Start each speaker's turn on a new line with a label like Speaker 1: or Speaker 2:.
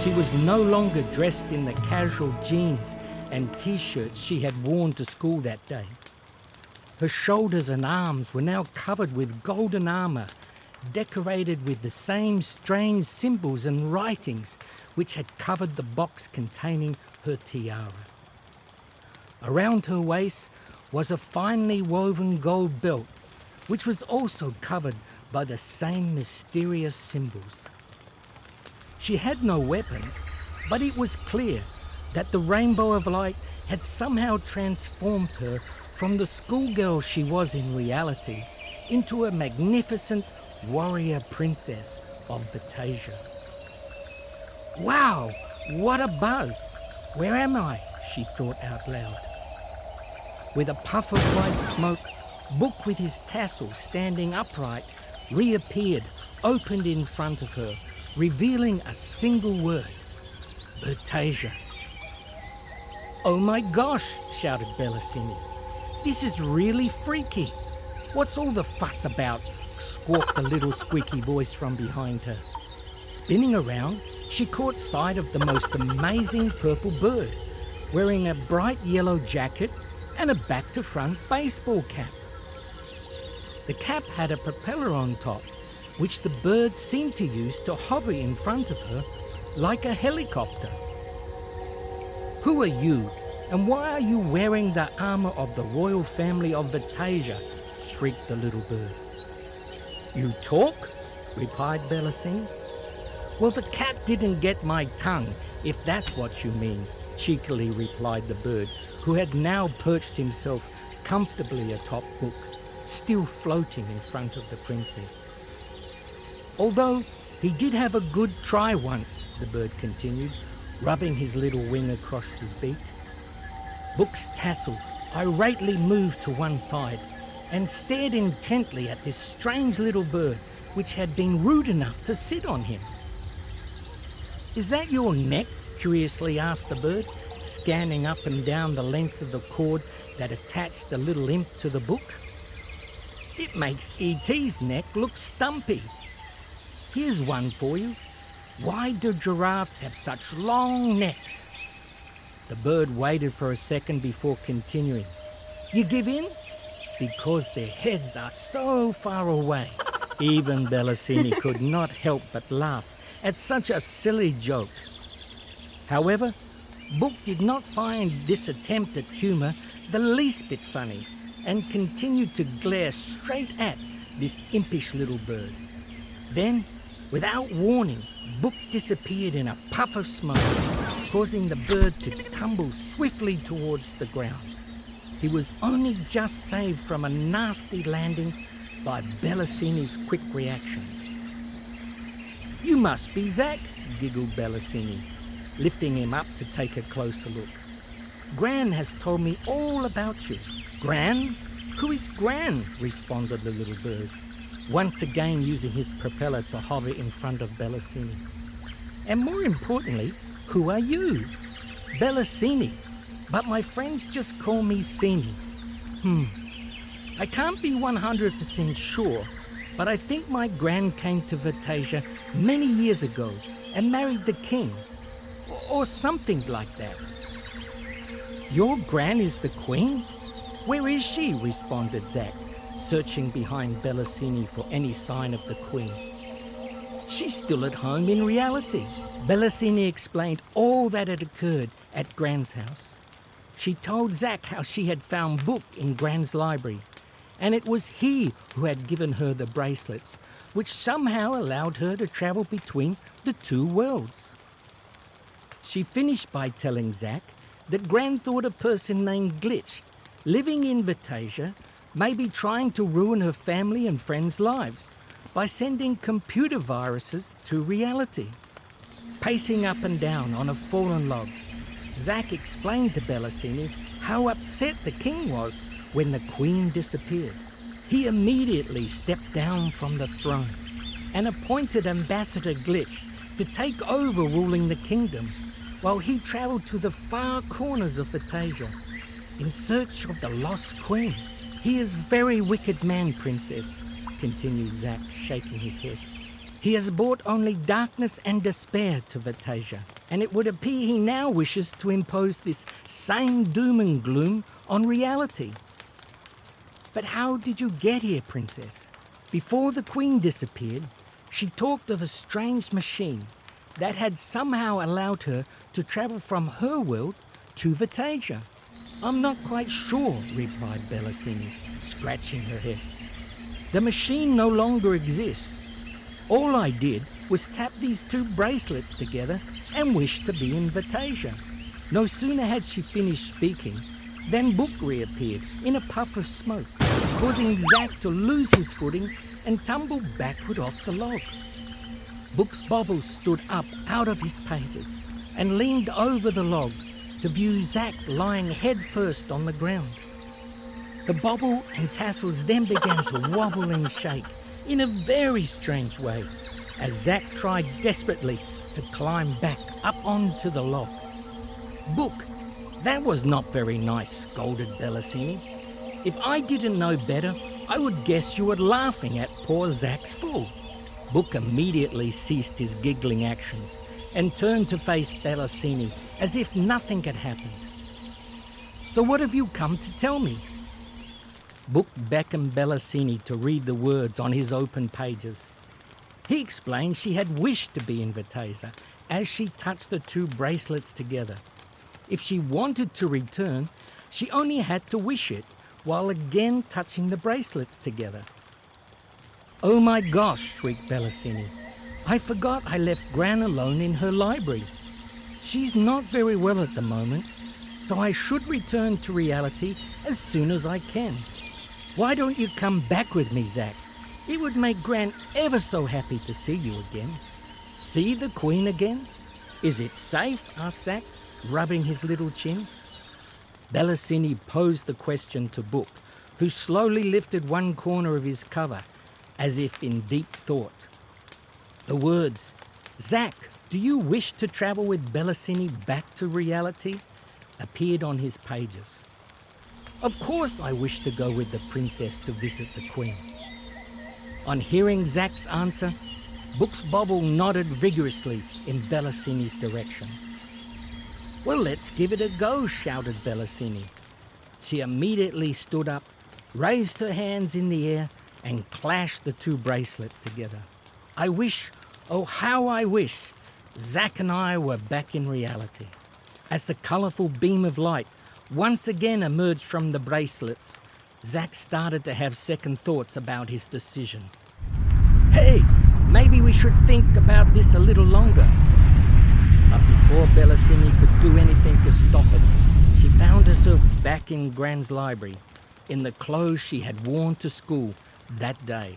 Speaker 1: She was no longer dressed in the casual jeans and t-shirts she had worn to school that day. Her shoulders and arms were now covered with golden armour, decorated with the same strange symbols and writings which had covered the box containing her tiara. Around her waist was a finely woven gold belt, which was also covered by the same mysterious symbols. She had no weapons, but it was clear that the rainbow of light had somehow transformed her from the schoolgirl she was in reality into a magnificent warrior princess of Virtasia. Wow, what a buzz! Where am I? She thought out loud. With a puff of white smoke, Book with his tassel standing upright reappeared, opened in front of her, revealing a single word: Virtasia. Oh my gosh, shouted Bellasini. This is really freaky. What's all the fuss about? Squawked a little squeaky voice from behind her. Spinning around, she caught sight of the most amazing purple bird, wearing a bright yellow jacket and a back-to-front baseball cap. The cap had a propeller on top, which the bird seemed to use to hover in front of her like a helicopter. Who are you, and why are you wearing the armour of the royal family of Virtasia? Shrieked the little bird. You talk? Replied Bellasini. Well, the cat didn't get my tongue, if that's what you mean, cheekily replied the bird, who had now perched himself comfortably atop Book, still floating in front of the princess. Although he did have a good try once, the bird continued, rubbing his little wing across his beak. Book's tassel irately moved to one side and stared intently at this strange little bird which had been rude enough to sit on him. Is that your neck? Curiously asked the bird, scanning up and down the length of the cord that attached the little imp to the book. It makes E.T.'s neck look stumpy. Here's one for you. Why do giraffes have such long necks? The bird waited for a second before continuing. You give in? Because their heads are so far away. Even Bellasini could not help but laugh at such a silly joke. However, Book did not find this attempt at humour the least bit funny and continued to glare straight at this impish little bird. Then, without warning, Book disappeared in a puff of smoke, causing the bird to tumble swiftly towards the ground. He was only just saved from a nasty landing by Bellasini's quick reactions. You must be Zac, giggled Bellasini, lifting him up to take a closer look. Gran has told me all about you. Gran? Who is Gran? Responded the little bird, once again using his propeller to hover in front of Bellasini. And more importantly, who are you? Bellasini, but my friends just call me Sini. I can't be 100% sure, but I think my gran came to Virtasia many years ago and married the king, or something like that. Your gran is the queen? Where is she? Responded Zac, searching behind Bellasini for any sign of the queen. She's still at home in reality. Bellasini explained all that had occurred at Gran's house. She told Zac how she had found Book in Gran's library, and it was he who had given her the bracelets, which somehow allowed her to travel between the two worlds. She finished by telling Zac that Gran thought a person named Glitch, living in Virtasia, may be trying to ruin her family and friends' lives by sending computer viruses to reality. Pacing up and down on a fallen log, Zac explained to Bellasini how upset the king was when the queen disappeared. He immediately stepped down from the throne and appointed Ambassador Glitch to take over ruling the kingdom, while he travelled to the far corners of Virtasia in search of the lost queen. He is very wicked man, princess, continued Zac, shaking his head. He has brought only darkness and despair to Virtasia, and it would appear he now wishes to impose this same doom and gloom on reality. But how did you get here, Princess? Before the Queen disappeared, she talked of a strange machine that had somehow allowed her to travel from her world to Virtasia. I'm not quite sure, replied Bellasini, scratching her head. The machine no longer exists. All I did was tap these two bracelets together and wish to be in Virtasia. No sooner had she finished speaking than Book reappeared in a puff of smoke, causing Zac to lose his footing and tumble backward off the log. Book's bauble stood up out of his pages and leaned over the log to view Zac lying head first on the ground. The bauble and tassels then began to wobble and shake in a very strange way as Zac tried desperately to climb back up onto the log. Book, that was not very nice, scolded Bellasini. If I didn't know better, I would guess you were laughing at poor Zac's fall. Book immediately ceased his giggling actions and turned to face Bellasini as if nothing had happened. So what have you come to tell me? Book beckoned Bellasini to read the words on his open pages. He explained she had wished to be in Virtasia as she touched the two bracelets together. If she wanted to return, she only had to wish it while again touching the bracelets together. Oh my gosh, shrieked Bellasini. I forgot I left Gran alone in her library. She's not very well at the moment, so I should return to reality as soon as I can. Why don't you come back with me, Zac? It would make Gran ever so happy to see you again. See the Queen again? Is it safe? asked Zac, rubbing his little chin. Bellasini posed the question to Book, who slowly lifted one corner of his cover, as if in deep thought. The words, "Zac, do you wish to travel with Bellasini back to reality?" appeared on his pages. Of course I wish to go with the princess to visit the Queen. On hearing Zac's answer, Book's bauble nodded vigorously in Bellasini's direction. Well, let's give it a go, shouted Bellasini. She immediately stood up, raised her hands in the air, and clashed the two bracelets together. I wish, oh how I wish, Zac and I were back in reality. As the colourful beam of light once again emerged from the bracelets, Zac started to have second thoughts about his decision. Hey, maybe we should think about this a little longer. But before Bellasini could do anything to stop it, she found herself back in Gran's library, in the clothes she had worn to school that day.